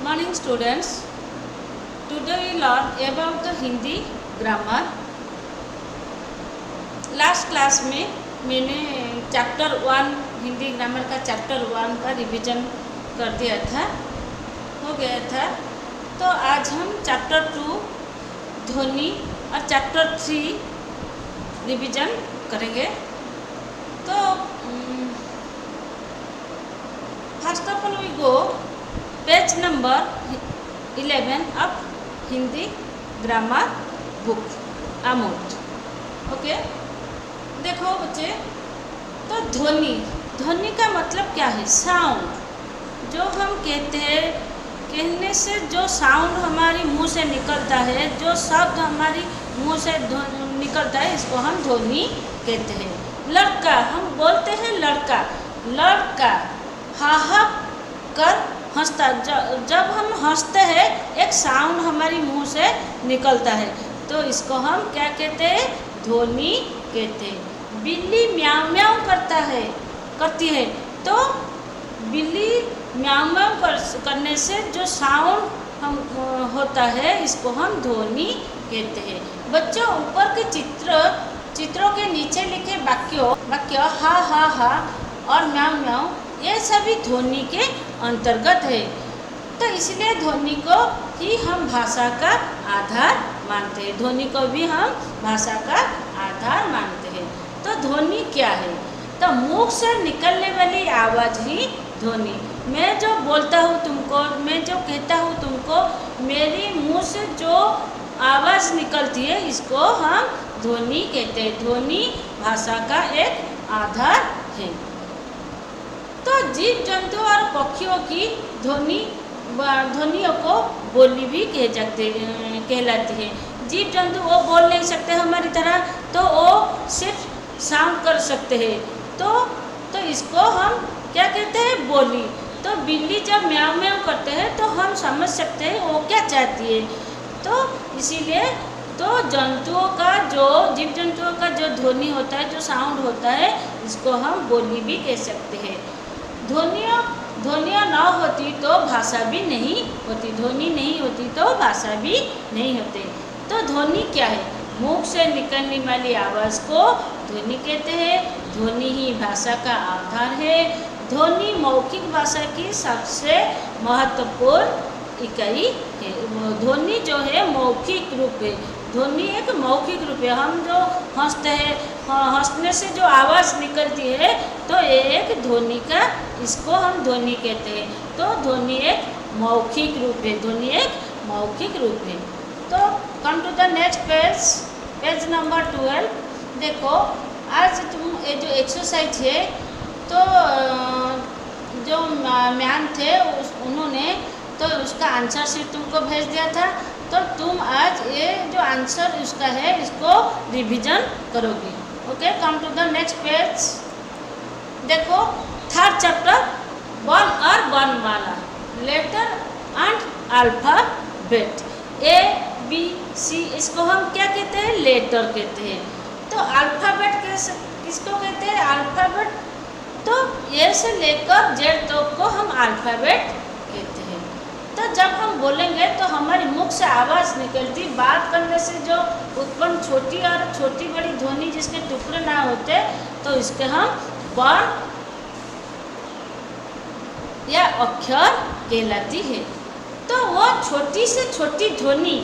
Good morning students. Today we learn about the Hindi grammar. Last class में मैंने chapter 1 Hindi grammar का chapter 1 का revision कर दिया था, हो गया था। तो आज हम चैप्टर 2 ध्वनि और चैप्टर 3 रिवीजन करेंगे। तो first of all we go page number 11 of Hindi grammar book Amod. Okay, देखो बच्चे, तो ध्वनि ध्वनि का मतलब क्या है? साउंड। जो हम कहते हैं, कहने से जो साउंड हमारी मुंह से निकलता है, जो शब्द हमारी मुंह से निकलता है, इसको हम ध्वनि कहते हैं। लड़का, हम बोलते हैं लड़का, लड़का हा हा कर हंसता। जब हम हंसते हैं एक साउंड हमारी मुंह से निकलता है, तो इसको हम क्या कहते हैं? ध्वनि कहते हैं। बिल्ली म्याऊ म्याऊ करती है, तो बिल्ली म्याऊ म्याऊ करने से जो साउंड हम होता है, इसको हम ध्वनि कहते हैं। बच्चों, ऊपर के चित्रों के नीचे लिखे वाक्य हा हा हा और म्याऊ म्याऊ, ये सभी ध्वनि के अंतर्गत है। तो इसलिए ध्वनि को ही हम भाषा का आधार मानते हैं। ध्वनि को भी हम भाषा का आधार मानते हैं। तो ध्वनि क्या है? तो मुख से निकलने वाली आवाज़ ही ध्वनि। मैं जो बोलता हूँ तुमको, मैं जो कहता हूँ तुमको, मेरी मुँह से जो आवाज़ निकलती है, इसको हम ध्वनि कहते हैं। ध्वनि भाषा का एक आधार है। तो जीव जंतु और पक्षियों की ध्वनियों को बोली भी कहलाती है। जीव जंतु वो बोल नहीं सकते हमारी तरह, तो वो सिर्फ साउंड कर सकते हैं। तो इसको हम क्या कहते हैं? बोली। तो बिल्ली जब म्याऊ म्याऊ करते हैं, तो हम समझ सकते हैं वो क्या चाहती है। तो इसीलिए तो जीव जंतुओं का जो ध्वनि होता है, जो साउंड होता है, इसको हम बोली भी कह सकते हैं। ध्वनियाँ न होती तो भाषा भी नहीं होती। ध्वनि नहीं होती तो भाषा भी नहीं होती। तो ध्वनि क्या है? मुख से निकलने वाली आवाज़ को ध्वनि कहते हैं। ध्वनि ही भाषा का आधार है। ध्वनि मौखिक भाषा की सबसे महत्वपूर्ण इकाई है। ध्वनि जो है मौखिक रूप है। ध्वनि एक मौखिक रूप है। हम जो हंसते हैं, हंसने से जो आवाज़ निकलती है, तो ये एक ध्वनि का, इसको हम ध्वनि कहते हैं। तो ध्वनि एक मौखिक रूप है। ध्वनि एक मौखिक रूप है। तो come to the next page number 12। देखो, आज तुम ये जो एक्सरसाइज है, तो जो मैम थे उन्होंने तो उसका आंसर शीट तुमको भेज दिया था। तो तुम आज ये जो आंसर उसका है, इसको रिवीजन करोगी। Okay, come to the next page. देखो, थर्ड चैप्टर वर्ण और वर्णमाला, लेटर एंड अल्फाबेट, ABC, इसको हम क्या कहते हैं? लेटर कहते हैं। तो अल्फाबेट किसको कहते हैं? अल्फाबेट तो ए से लेकर जेड तक को हम अल्फाबेट कहते हैं। तो जब हम बोलेंगे तो हमारी मुख से आवाज़ निकलती, बात करने से जो उत्पन्न छोटी बड़ी ध्वनि जिसके टुकड़े ना होते, तो इसके हम वर्ण या अक्षर कहलाती है। तो वो छोटी से छोटी ध्वनि,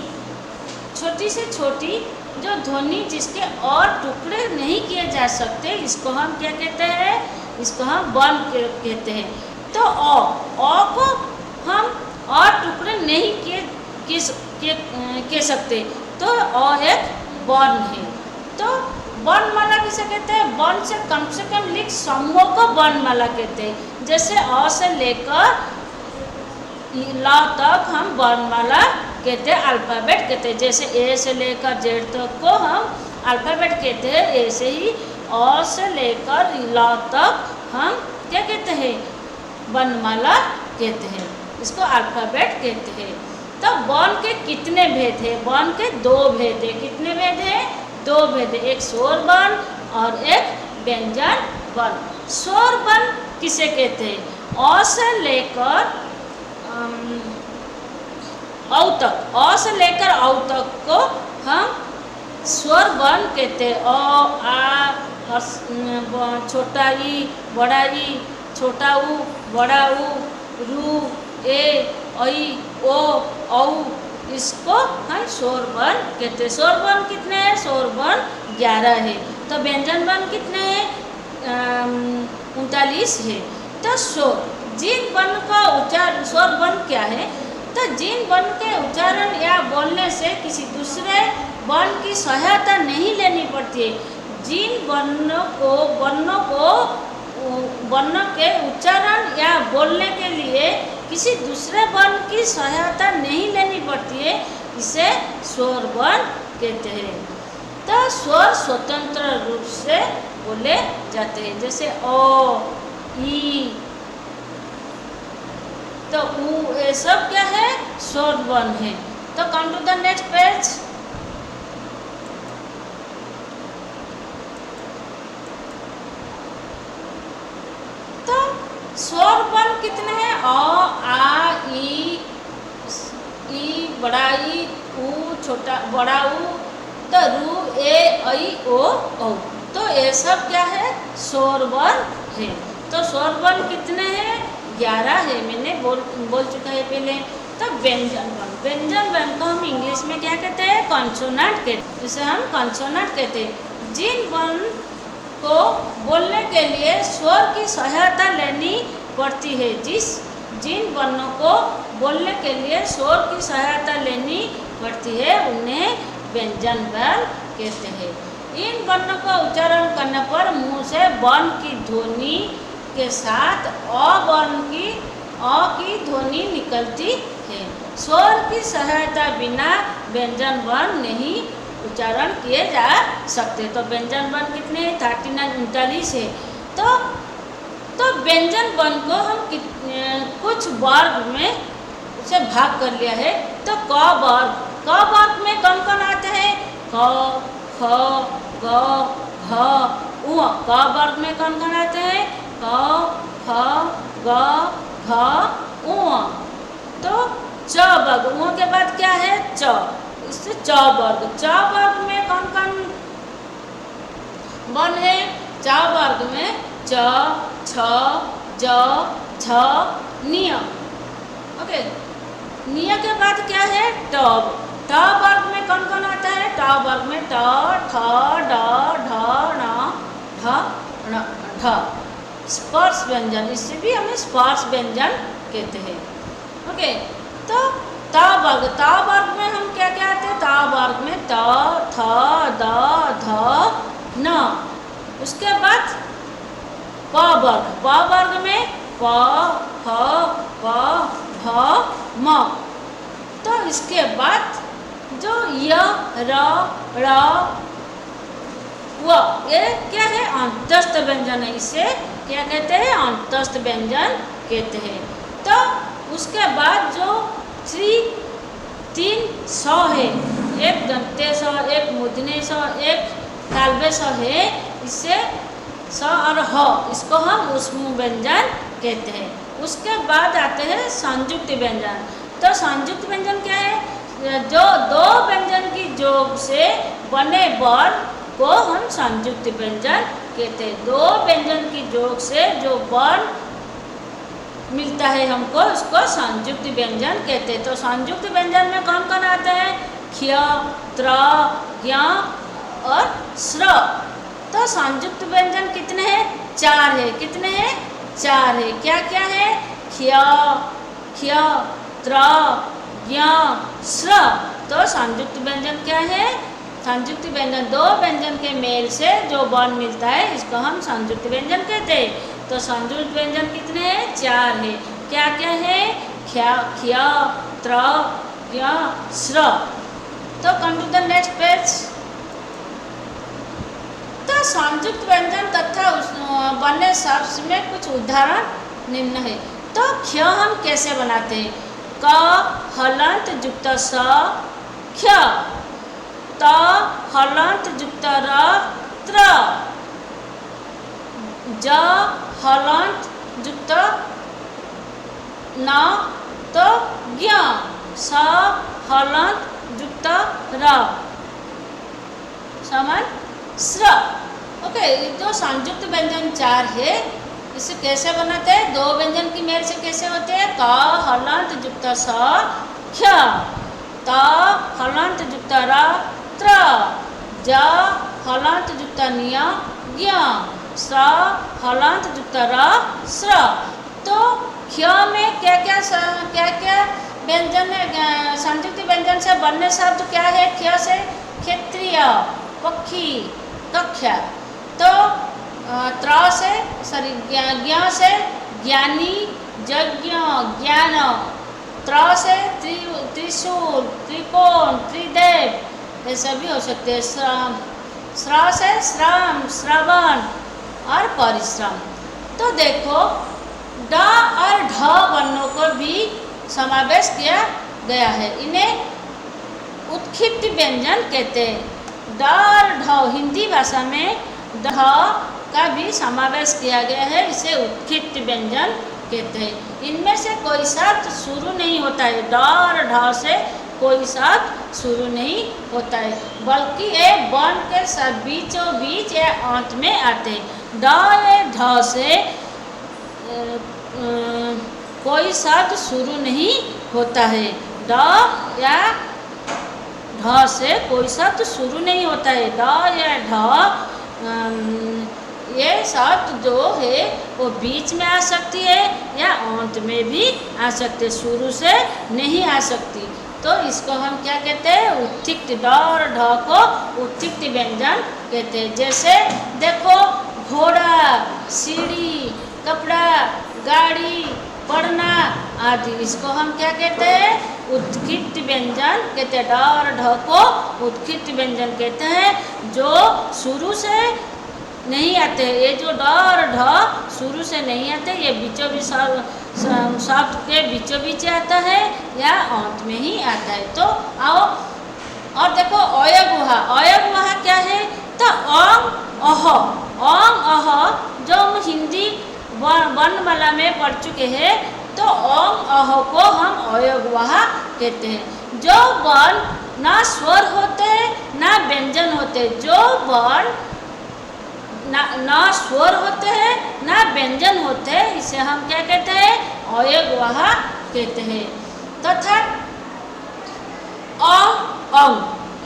छोटी से छोटी जो ध्वनि जिसके और टुकड़े नहीं किए जा सकते, इसको हम क्या कहते हैं? इसको हम वर्ण कहते हैं। तो अ को हम और टुकड़े नहीं कह सकते, तो अ एक वर्ण है। तो वर्णमाला किसे कहते हैं? वर्ण से कम लिख समूह को वर्णमाला कहते हैं। जैसे अ से लेकर ल तक हम वर्णमाला कहते हैं, अल्फ़ाबेट कहते हैं। जैसे ए से लेकर जेड तक को हम अल्फ़ाबेट कहते हैं, ऐसे ही अ से लेकर ल तक हम क्या कहते हैं? वर्णमाला कहते हैं। इसको अल्फ़ाबेट कहते हैं। तो वर्ण के कितने भेद हैं? वर्ण के 2 भेद हैं। कितने भेद हैं? 2 भेद हैं। एक स्वर वर्ण और एक व्यंजन वर्ण। स्वर वर्ण किसे कहते हैं? अ से लेकर औ तक, अ से लेकर औ तक को हम स्वर वर्ण कहते हैं। अ, आ, छोटा ई, बड़ा ई, छोटा ऊ, बड़ा ऊ, रू, ए, ऐ, ओ, औ, इसको हम स्वर वर्ण कहते हैं। स्वर वर्ण कितने हैं? स्वर वर्ण 11 है। तो व्यंजन वर्ण कितने हैं? 39 है। तो स्वर, जिन वर्ण का उच्चारण, स्वर वर्ण क्या है? तो जिन वर्ण के उच्चारण या बोलने से किसी दूसरे वर्ण की सहायता नहीं लेनी पड़ती है, जिन वर्ण के उच्चारण या बोलने के लिए किसी दूसरे वर्ण की सहायता नहीं लेनी पड़ती है, इसे स्वर वर्ण कहते हैं। तो स्वर स्वतंत्र रूप से बोले जाते हैं, जैसे ओ, ई, तो ऊ, ये सब क्या है? स्वर वर्ण है। तो come to the next page. तो स्वर वर्ण कितने हैं? अ, आ, ई, बड़ा ई, ऊ, छोटा बड़ा ऊ, तो रू, ए, ऐ, ओ, औ। तो ये सब क्या है? स्वर वर्ण है। तो स्वर वर्ण कितने हैं? 11 है। मैंने बोल चुका है पहले। तो व्यंजन वर्ण, व्यंजन वर्ण को हम इंग्लिश में क्या कहते हैं? कॉन्सोनेंट कहते हैं। जिसे हम कॉन्सोनेंट कहते हैं। जिन वर्ण को बोलने के लिए स्वर की सहायता लेनी पड़ती है, जिन वर्णों को बोलने के लिए स्वर की सहायता लेनी पड़ती है, उन्हें व्यंजन वर्ण कहते हैं। इन वर्णों का उच्चारण करने पर मुंह से वर्ण की ध्वनि के साथ अ की ध्वनि निकलती है। स्वर की सहायता बिना व्यंजन वर्ण नहीं उच्चारण किए जा सकते। तो व्यंजन वर्ण कितने हैं? 39 है। तो व्यंजन वर्ण को हम कुछ वर्ग में उसे भाग कर लिया है। तो क वर्ग में कौन कौन आते हैं? क, ख, ग, घ, उ। क वर्ग में कौन कौन आते हैं? क, ख, ग, घ, उ। तो च वर्ग, उ के बाद क्या है? च, इससे च वर्ग। च वर्ग में कौन कौन वर्ण है? च वर्ग में च, छ, ज, झ, निय। ओके, निय के बाद क्या है? ट। ट वर्ग में कौन कौन आता है? ट वर्ग में ट, ठ, ड, ढ, ण, ढ, ण, ढ। स्पर्श व्यंजन, इससे भी हमें स्पर्श व्यंजन कहते हैं। ओके, तो त वर्ग में हम क्या क्या आते हैं? त वर्ग में त, थ, द, ध, न। उसके बाद प वर्ग में प, फ, प, भ, म। तो इसके बाद जो य, र, ड़, व, ये क्या है? अंतस्थ व्यंजन है। इसे क्या कहते हैं? अंतस्थ व्यंजन कहते हैं। तो उसके बाद जो 3 स है, एक दंते स, एक मूर्धन्य स, एक तालव्य स है, इससे स और ह, इसको हम ऊष्म व्यंजन कहते हैं। उसके बाद आते हैं संयुक्त व्यंजन। तो संयुक्त व्यंजन क्या है? जो दो व्यंजन की जोड़ से बने वर्ण को हम संयुक्त व्यंजन कहते हैं। दो व्यंजन की जोड़ से जो वर्ण मिलता है हमको, उसको संयुक्त व्यंजन कहते हैं। तो संयुक्त व्यंजन में कौन कौन आते हैं? क्ष, त्र, ज्ञ और स्र। तो संयुक्त व्यंजन कितने हैं? 4 है। कितने हैं? 4 है। क्या क्या है? क्ष, त्र, ज्ञ, स्र। तो संयुक्त व्यंजन क्या है? संयुक्त व्यंजन दो व्यंजन के मेल से जो वर्ण मिलता है, इसको हम संयुक्त व्यंजन कहते हैं। तो संयुक्त व्यंजन कितने हैं? 4 है। क्या क्या है? क्ष, त्र, ज्ञ, स्र। तो come to the next page. तो संयुक्त व्यंजन तथा बने शब्द में कुछ उदाहरण निम्न है। तो क्ष हम कैसे बनाते हैं? क हलंत युक्त स, क्ष। त हलंत युक्त र, त्र। ज हलंत युक्त न, तो ज्ञ। स हलंत युक्त र समान स्र। ओके, जो संयुक्त व्यंजन 4 है इसे कैसे बनाते हैं? दो व्यंजन की मेल से कैसे होते हैं? क हलंत युक्त स ख्य, त हलंत युक्त र त्र, ज हलंत युक्त निय ज्ञ, स हलंत युक्त र स्र। तो ख्य में क्या क्या व्यंजन है? संयुक्त व्यंजन से बनने शब्द क्या है? ख्य से क्षेत्रीय, पक्षी, कक्षा। तो त्र से ज्ञ से ज्ञानी, यज्ञ, ज्ञान। त्र से त्रिशूल, त्रिकोण, त्रिदेव, ये सभी हो सकते हैं। श्र से श्रम, श्रवण और परिश्रम। तो देखो ड और ढ वर्णों को भी समावेश किया गया है, इन्हें उत्क्षिप्त व्यंजन कहते हैं। ड और ढ हिंदी भाषा में ढ का भी समावेश किया गया है, इसे उत्क्षिप्त व्यंजन कहते हैं। इनमें से कोई शब्द शुरू नहीं होता है, ड और ढ से कोई शब्द शुरू नहीं होता है, बल्कि ये वर्ण के बीचों बीच या अंत में आते हैं। ड या ढ से कोई शब्द शुरू नहीं होता है। ड या ढ से कोई शब्द शुरू नहीं होता है। ड या ढ ये शब्द जो है वो बीच में आ सकती है या अंत में भी आ सकती है, शुरू से नहीं आ सकती। तो इसको हम क्या कहते हैं? उत्क्षिप्त। ड और ढ को उत्क्षिप्त व्यंजन कहते हैं। जैसे देखो घोड़ा, सीढ़ी, कपड़ा, गाड़ी, पढ़ना आदि, इसको हम क्या कहते हैं? उत्क्षिप्त व्यंजन कहते हैं। ड और ढ को उत्क्षिप्त व्यंजन कहते हैं, जो शुरू से नहीं आते। ये जो ड और ढ शुरू से नहीं आते, ये बीचों बीच शब्द के बीचों बीच आता है या अंत में ही आता है। तो आओ और देखो अयगुहा। अयगुहा क्या है? तो अंग अह, अंग अह जो हम हिंदी वर्णमाला में पढ़ चुके हैं, तो अंग अह को हम अयगुहा कहते हैं। जो वर्ण ना स्वर होते ना व्यंजन होते, जो वर्ण ना स्वर होते हैं ना व्यंजन होते हैं, इसे हम क्या कहते हैं? अयगुहा कहते हैं। तथा अंग,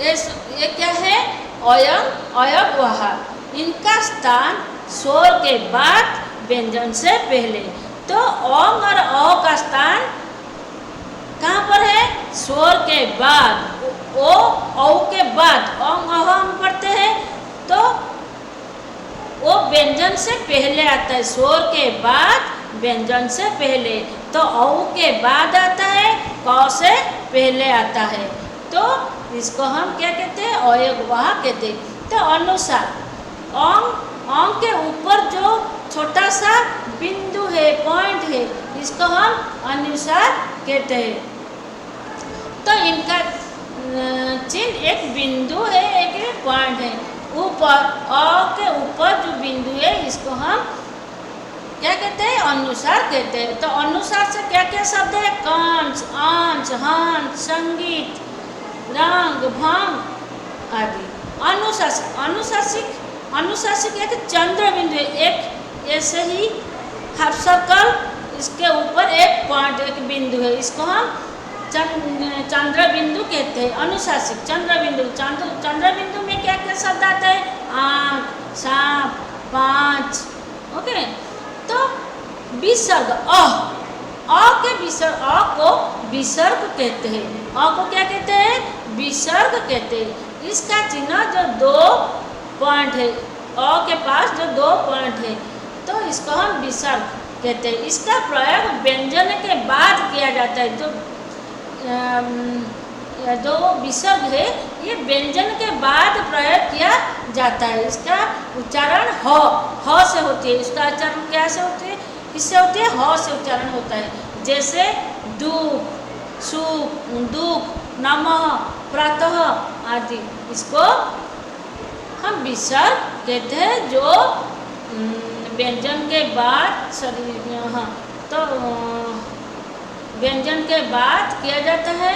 ये क्या है? अयगुहा। इनका स्थान स्वर के बाद व्यंजन से पहले। तो अंग और अ का स्थान कहाँ पर है? स्वर के बाद, ओ औ के बाद अंग अह हम पढ़ते हैं, तो वो व्यंजन से पहले आता है, स्वर के बाद व्यंजन से पहले। तो औ के बाद आता है, क से पहले आता है, तो इसको हम क्या कहते हैं? अयगुहा कहते हैं। तो अनुसार, अंग के ऊपर जो छोटा सा बिंदु है, पॉइंट है, इसको हम अनुसार कहते हैं। तो इनका चिन्ह एक बिंदु है, एक पॉइंट है। ऊपर अ के ऊपर जो बिंदु है, इसको हम क्या कहते हैं? अनुसार कहते हैं। तो अनुसार से क्या क्या शब्द है? कंस, अंश, हंस, संगीत, रंग, भंग आदि। अनुशासिक एक चंद्र बिंदु है, एक ऐसे ही हाफ सर्कल, इसके ऊपर एक पॉइंट, एक बिंदु है, इसको हम चंद्र बिंदु कहते हैं। अनुशासिक चंद्र बिंदु में क्या क्या शब्द आते हैं? आँख, सांप, पाँच। ओके, तो विसर्ग अ को विसर्ग कहते हैं। अ को क्या कहते हैं? विसर्ग कहते हैं। इसका चिन्ह जो दो पॉइंट है, अ के पास जो दो पॉइंट है, तो इसको हम विसर्ग कहते हैं। इसका प्रयोग व्यंजन के बाद किया जाता है। जो विसर्ग है, ये व्यंजन के बाद प्रयोग किया जाता है। इसका उच्चारण ह से होती है। इसका उच्चारण क्या से होती है? किससे होती है? ह से उच्चारण होता है। जैसे दुख, सुख, दुख, नमः, प्रातः आदि, इसको हम विसर्ग कहते हैं, जो व्यंजन के बाद शरीर। हाँ, तो व्यंजन के बाद किया जाता है।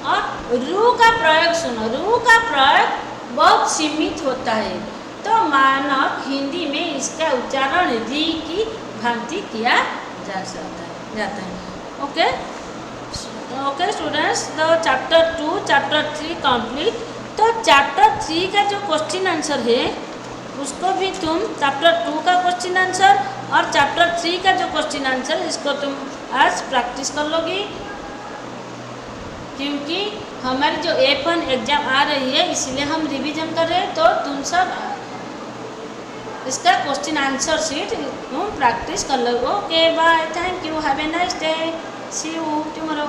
और रू का प्रयोग सुनो, रू का प्रयोग बहुत सीमित होता है, तो मानव हिंदी में इसका उच्चारण री की भांति किया जाता है। ओके ओके स्टूडेंट्स, तो चैप्टर 2 चैप्टर 3 कंप्लीट। तो चैप्टर 3 का जो क्वेश्चन आंसर है उसको भी तुम चैप्टर 2 का क्वेश्चन आंसर और चैप्टर 3 का जो क्वेश्चन आंसर इसको तुम आज प्रैक्टिस कर लोगी, क्योंकि हमारी जो A1 एग्ज़ाम आ रही है इसलिए हम रिवीजन कर रहे हैं। तो तुम सब इसका क्वेश्चन आंसर शीट तुम प्रैक्टिस कर लो। Okay bye, thank you, have a nice day, see you tomorrow.